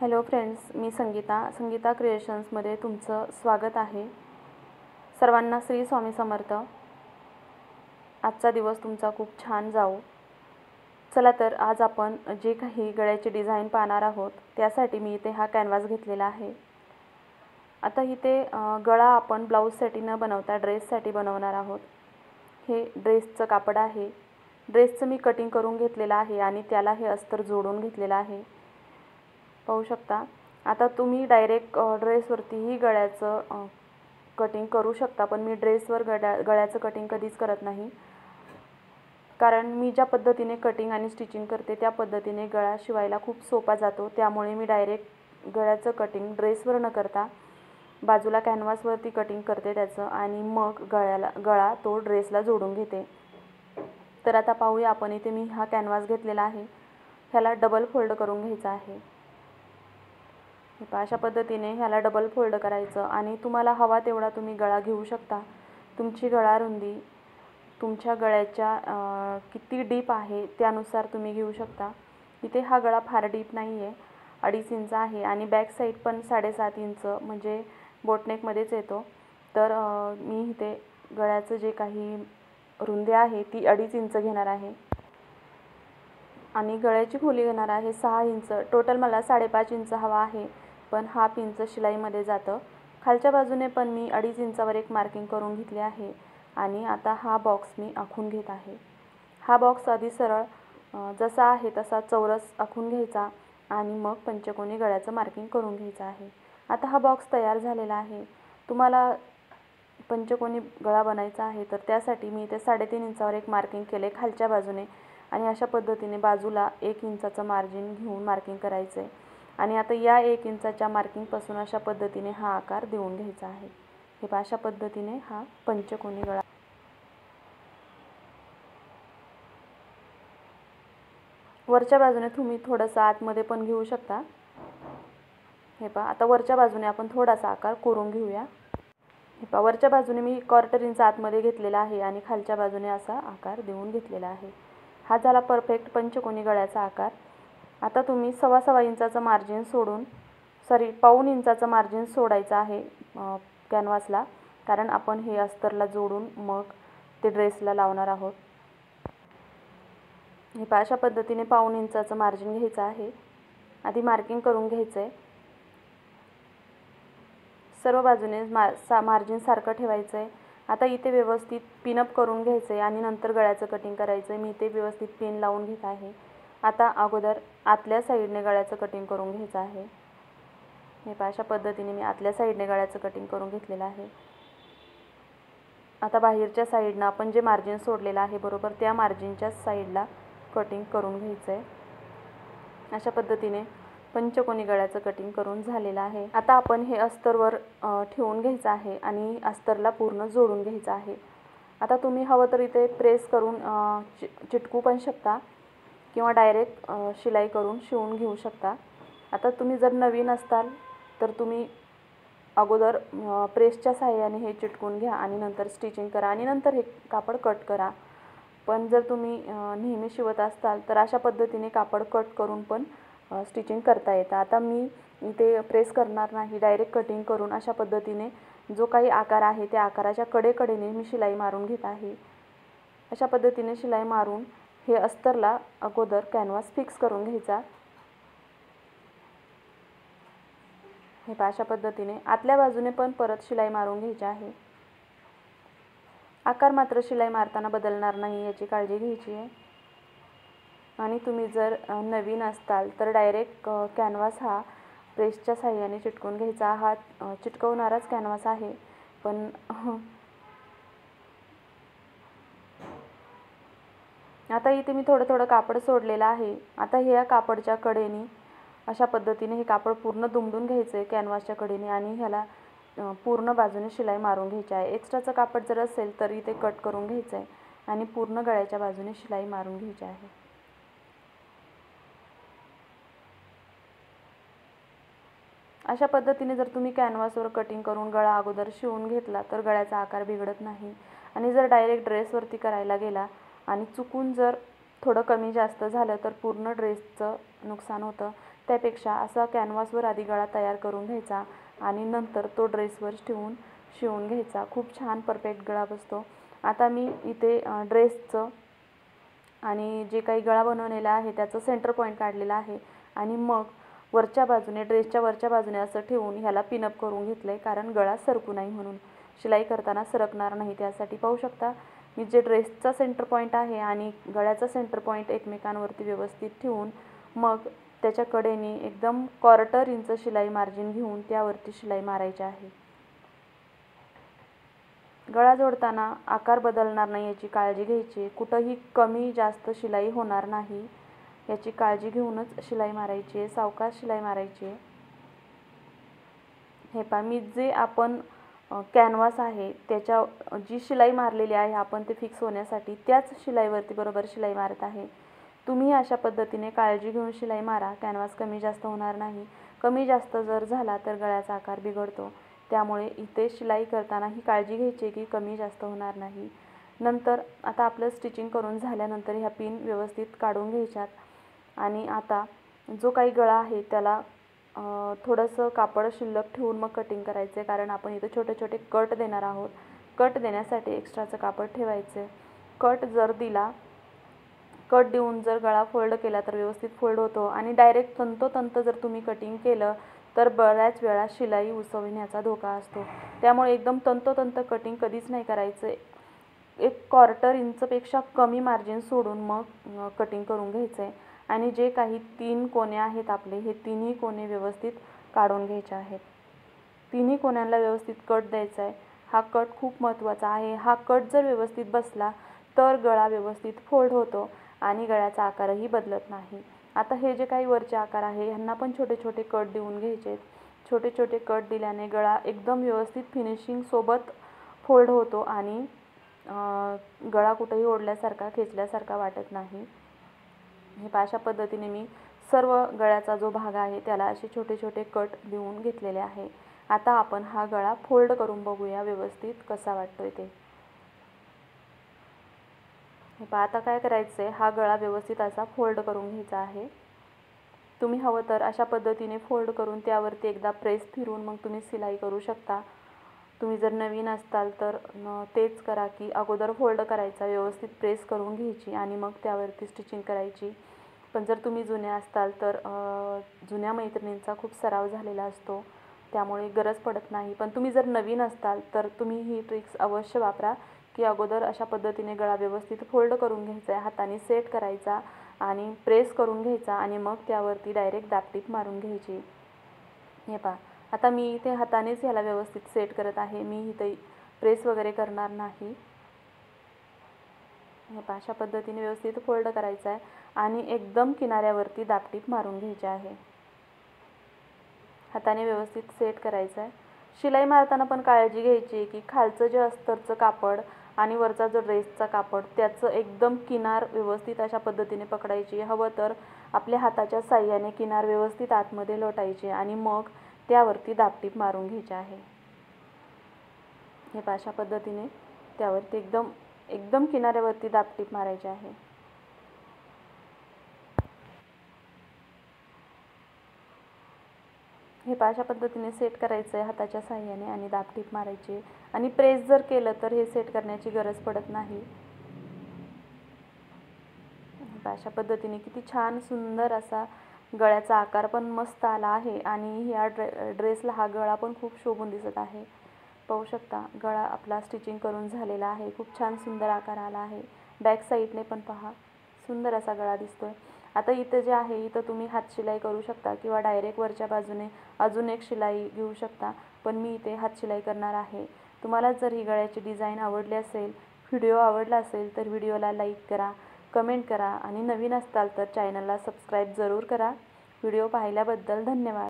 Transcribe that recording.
Hello friends, मी संगीता क्रिएशन्समध्ये तुमचं स्वागत आहे। सर्वांना श्री स्वामी समर्थ। आजचा दिवस तुमचा खूप छान जाओ। चला तर आज आपण जे काही गळ्याचे डिझाइन पाहणार आहोत त्यासाठी मी इथे हा कॅनव्हास घेतलेला आहे। आता इथे गळा आपण ब्लाऊजसाठी न बनवता ड्रेससाठी बनवणार आहोत। हे ड्रेसचं कापड आहे। ड्रेसचं मी कटिंग करून घेतलेलं आहे आणि त्याला हे अस्तर जोडून घेतलेलं आहे। पाहू शकता। आता तुम्ही डायरेक्ट ड्रेसवरतीही गळ्याचं कटिंग करू शकता, पण मी ड्रेसवर गळ्याचं कटिंग कधीच करत नाही, कारण मी ज्या पद्धतीने कटिंग आणि स्टिचिंग करते त्या पद्धतीने गळा शिवायला खूप सोपा जातो। त्यामुळे मी डायरेक्ट गळ्याचं कटिंग ड्रेसवर न करता बाजूला कॅनव्हासवरती कटिंग करते त्याचं, आणि मग गळा तो ड्रेसला जोडून घेते। तर आता पाहूया आपण। इथे मी हा कॅनव्हास घेतलेला आहे, ह्याला डबल फोल्ड करून घ्यायचा आहे। अशा पद्धतीने ह्याला डबल फोल्ड करायचं आणि तुम्हाला हवा तेवढा तुम्ही गळा घेऊ शकता। तुमची गळा रुंदी तुमच्या गळ्याच्या किती डीप आहे त्यानुसार तुम्ही घेऊ शकता। इथे हा गळा फार डीप नाही आहे, 2.5 इंच आहे आणि बॅक साईड पण 7.5 इंच म्हणजे बोटनेकमध्येच येतो। तर मी इथे गळ्याचं जे काही रुंदी आहे ती 2.5 इंच घेणार आहे आणि गळ्याची खोली घेणार आहे 6 इंच। टोटल मला 5.5 इंच हवा आहे, पण हाफ इंच शिलाईमध्ये जातं। खालच्या बाजूने पण मी 2.5 इंचावर एक मार्किंग करून घेतली आहे आणि आता हा बॉक्स मी आखून घेत आहे। हा बॉक्स आधी सरळ जसा आहे तसा चौरस आखून घ्यायचा आणि मग पंचकोनी गळ्याचं मार्किंग करून घ्यायचं आहे। आता हा बॉक्स तयार झालेला आहे। तुम्हाला पंचकोनी गळा बनायचा आहे तर त्यासाठी मी इथे 3.5 इंचावर एक मार्किंग केले खालच्या बाजूने आणि अशा पद्धतीने बाजूला 1 इंचाचं मार्जिन घेऊन मार्किंग करायचं आहे। आणि आता या 1 इंचाच्या मार्किंगपासून अशा पद्धतीने हा आकार देऊन घ्यायचा आहे। हे पहा, अशा पद्धतीने हा पंचकोनी गळा। वरच्या बाजूने तुम्ही थोडंसं आतमध्ये पण घेऊ शकता। हे पहा, आता वरच्या बाजूने आपण थोडासा आकार करून घेऊया। हे पहा, वरच्या बाजूने मी 1/4 इंच आतमध्ये घेतलेला आहे आणि खालच्या बाजूने असा आकार देऊन घेतलेला आहे। हा झाला परफेक्ट पंचकोनी गळ्याचा आकार। आता तुम्ही 1.25 इंचाचं मार्जिन सोडून पाऊण इंचाचं मार्जिन सोडायचं आहे कॅनव्हासला, कारण आपण हे अस्तरला जोडून मग ते ड्रेसला लावणार आहोत। हे पहा, अशा पद्धतीने पाऊण इंचाचं मार्जिन घ्यायचं आहे। आधी मार्किंग करून घ्यायचं आहे। सर्व बाजूने मार्जिन सारखं ठेवायचं आहे। आता इथे व्यवस्थित पिनअप करून घ्यायचं आहे आणि नंतर गळ्याचं कटिंग करायचं आहे। मी इथे व्यवस्थित पिन लावून घेत आहे। आता अगोदर आतल्या साईडने गळ्याचं कटिंग करून घ्यायचं आहे। हे पहा, अशा पद्धतीने मी आतल्या साईडने गळ्याचं कटिंग करून घेतलेलं आहे। आता बाहेरच्या साईडनं आपण जे मार्जिन सोडलेलं आहे बरोबर त्या मार्जिनच्या साईडला कटिंग करून घ्यायचं आहे। अशा पद्धतीने पंचकोनी गळ्याचं कटिंग करून झालेलं आहे। आता आपण हे अस्तरवर ठेवून घ्यायचं आहे आणि अस्तरला पूर्ण जोडून घ्यायचं आहे। आता तुम्ही हवं तर इथे प्रेस करून चिटकू पण शकता किंवा डायरेक्ट शिलाई करून शिवून घेऊ शकता। आता तुम्ही जर नवीन असताल तर तुम्ही अगोदर प्रेसच्या सहाय्याने हे चिटकून घ्या आणि नंतर स्टिचिंग करा आणि नंतर हे कापड कट करा। पण जर तुम्ही नेहमी शिवत असताल तर अशा पद्धतीने कापड कट करून पण स्टिचिंग करता येतं। आता मी इथे प्रेस करणार नाही, डायरेक्ट कटिंग करून अशा पद्धतीने जो काही आकार आहे त्या आकाराच्या कडेकडेने मी शिलाई मारून घेत आहे। अशा पद्धतीने शिलाई मारून हे अस्तरला अगोदर कॅनव्हास फिक्स करून घ्यायचा। हे पहा, अशा पद्धतीने आतल्या बाजूने पण परत शिलाई मारून घ्यायची आहे। आकार मात्र शिलाई मारताना बदलणार नाही याची काळजी घ्यायची आहे। आणि तुम्ही जर नवीन असताल तर डायरेक्ट कॅनव्हास हा प्रेसच्या सहाय्याने चिटकवून घ्यायचा। हा चिटकवणाराच कॅनव्हास आहे, पण आता इथे मी थोडं कापड सोडलेलं आहे। आता ह्या कापडच्या कडेने अशा पद्धतीने हे कापड पूर्ण दुमडून घ्यायचं आहे कॅनव्हासच्या कडेने आणि ह्याला पूर्ण बाजूने शिलाई मारून घ्यायची आहे। एक्स्ट्राचं कापड जर असेल तर इथे कट करून घ्यायचं आहे आणि पूर्ण गळ्याच्या बाजूने शिलाई मारून घ्यायची आहे। अशा पद्धतीने जर तुम्ही कॅनव्हासवर कटिंग करून गळा अगोदर शिवून घेतला तर गळ्याचा आकार बिघडत नाही। आणि जर डायरेक्ट ड्रेसवरती करायला गेला आणि चुकून जर थोडं कमी जास्त झालं तर पूर्ण ड्रेसचं नुकसान होतं। त्यापेक्षा असा कॅनव्हासवर आधी गळा तयार करून घ्यायचा आणि नंतर तो ड्रेसवर ठेवून शिवून घ्यायचा. खूप छान परफेक्ट गळा बसतो. आता मी इथे ड्रेसचं आणि जे काही गळा बनवलेला आहे त्याचं सेंटर पॉईंट काढलेला आहे आणि मग वरच्या बाजूने, ड्रेसच्या वरच्या बाजूने असं ठेवून ह्याला पिनअप करून घेतलं आहे, कारण गळा सरकू नाही म्हणून, शिलाई करताना सरकणार नाही त्यासाठी. पाहू शकता मी जे ड्रेसचा सेंटर पॉईंट आहे आणि गळ्याचा सेंटर पॉईंट एकमेकांवरती व्यवस्थित ठेवून मग त्याच्या कडेने एकदम 1/4 इंच शिलाई मार्जिन घेऊन त्यावरती शिलाई मारायची आहे. गळा जोडताना आकार बदलणार नाही याची काळजी घ्यायची. कुठंही कमी जास्त शिलाई होणार नाही याची काळजी घेऊनच शिलाई मारायची आहे, सावकाश शिलाई मारायची आहे. हे पहा, मी जे आपण कॅनव्हास आहे त्याच्या जी शिलाई मारलेली आहे आपण ते फिक्स होण्यासाठी त्याच शिलाईवरती बरोबर शिलाई मारत आहे. तुम्ही अशा पद्धतीने काळजी घेऊन शिलाई मारा, कॅनव्हास कमी जास्त होणार नाही. कमी जास्त जर झाला तर गळ्याचा आकार बिघडतो. त्यामुळे इथे शिलाई करताना ही काळजी घ्यायची की कमी जास्त होणार नाही. नंतर आता आपलं स्टिचिंग करून झाल्यानंतर ह्या पिन व्यवस्थित काढून घ्यायच्यात आणि आता जो काही गळा आहे त्याला थोडंसं कापड शिल्लक ठेवून मग कटिंग करायचं आहे, कारण आपण इथे छोटे छोटे कट देणार आहोत. कट देण्यासाठी एक्स्ट्राचं कापड ठेवायचं आहे. कट जर दिला, कट देऊन जर गळा फोल्ड केला तर व्यवस्थित फोल्ड होतो आणि डायरेक्ट तंतोतंत जर तुम्ही कटिंग केलं तर बऱ्याच वेळा शिलाई उसवण्याचा धोका असतो. त्यामुळे एकदम तंतोतंत कटिंग कधीच नाही करायचं. 1/4 इंचपेक्षा कमी मार्जिन सोडून मग कटिंग करून घ्यायचं आहे आणि जे काही 3 कोने आहेत आपले, हे तिन्ही कोने व्यवस्थित काढून घ्यायचे आहेत. तिन्ही कोण्यांना व्यवस्थित कट द्यायचा आहे. हा कट खूप महत्त्वाचा आहे. हा कट जर व्यवस्थित बसला तर गळा व्यवस्थित फोल्ड होतो आणि गळ्याचा आकारही बदलत नाही. आता हे जे काही वरचे आकार आहे ह्यांना पण छोटे छोटे कट देऊन घ्यायचे. छोटे छोटे कट दिल्याने गळा एकदम व्यवस्थित फिनिशिंग सोबत फोल्ड होतो आणि गळा कुठेही ओढल्यासारखा, खेचल्यासारखा वाटत नाही. हे अशा पद्धतीने मी सर्व गळ्याचा जो भाग आहे त्याला असे छोटे छोटे कट देऊन घेतलेले आहे. आता आपण हा गळा फोल्ड करून बघूया व्यवस्थित कसा वाटतोय ते. हे पहा, आता काय करायचं आहे, हा गळा व्यवस्थित असा फोल्ड करून घ्यायचा आहे. तुम्ही हवं तर अशा पद्धतीने फोल्ड करून त्यावरती एकदा प्रेस फिरवून मग तुम्ही सिलाई करू शकता. तुम्ही जर नवीन असताल तर तेच करा की अगोदर फोल्ड करायचा, व्यवस्थित प्रेस करून घ्यायची आणि मग त्यावरती स्टिचिंग करायची. पण जर तुम्ही जुन्या असताल तर जुन्या मैत्रिणींचा खूप सराव झालेला असतो त्यामुळे गरज पडत नाही. पण तुम्ही जर नवीन असताल तर तुम्ही ही ट्रिक्स अवश्य वापरा की अगोदर अशा पद्धतीने गळा व्यवस्थित फोल्ड करून घ्यायचा आहे, हाताने सेट करायचा आणि प्रेस करून घ्यायचा आणि मग त्यावरती डायरेक्ट दाबटीप मारून घ्यायची. हे पहा, आता मी इथे हातानेच ह्याला व्यवस्थित सेट करत आहे, मी इथे प्रेस वगैरे करणार नाही. हे पहा, अशा पद्धतीने व्यवस्थित फोल्ड करायचा आहे आणि एकदम किनाऱ्यावरती दाबटीप मारून घ्यायची आहे. हाताने व्यवस्थित सेट करायचं आहे. शिलाई मारताना पण काळजी घ्यायची की खालचं जे अस्तरचं कापड आणि वरचा जो ड्रेसचा कापड त्याचं एकदम किनार व्यवस्थित अशा पद्धतीने पकडायची. हवं तर आपल्या हाताच्या साह्याने किनार व्यवस्थित आतमध्ये लोटायची आणि मग त्यावरती दाबटीप मारून घ्यायची आहे. हे पहा, अशा पद्धतीने त्यावरती एकदम किनाऱ्यावरती दाबटीप मारायची आहे. हे पहा, अशा पद्धतीने सेट करायचं आहे हाताच्या साह्याने आणि दाबटीप मारायची आणि प्रेस जर केलं तर हे सेट करण्याची गरज पडत नाही. अशा पद्धतीने किती छान सुंदर असा गळ्याचा आकार पण मस्त आला आहे आणि ह्या ड्रेसला हा गळा पण खूप शोभून दिसत आहे. पाहू शकता गळा आपला स्टिचिंग करून झालेला आहे. खूप छान सुंदर आकार आला आहे. बॅक साईडने पण पहा, सुंदर असा गळा दिसतोय. आता इथं जे आहे इथं तुम्ही हात शिलाई करू शकता किंवा डायरेक्ट वरच्या बाजूने अजून एक शिलाई घेऊ शकता, पण मी इथे हात शिलाई करणार आहे. तुम्हाला जर ही गळ्याची डिझाईन आवडली असेल, व्हिडिओ आवडला असेल तर व्हिडिओला लाईक करा, कमेंट करा आणि नवीन असताल तर चॅनलला सबस्क्राईब जरूर करा. व्हिडिओ पाहिल्याबद्दल धन्यवाद.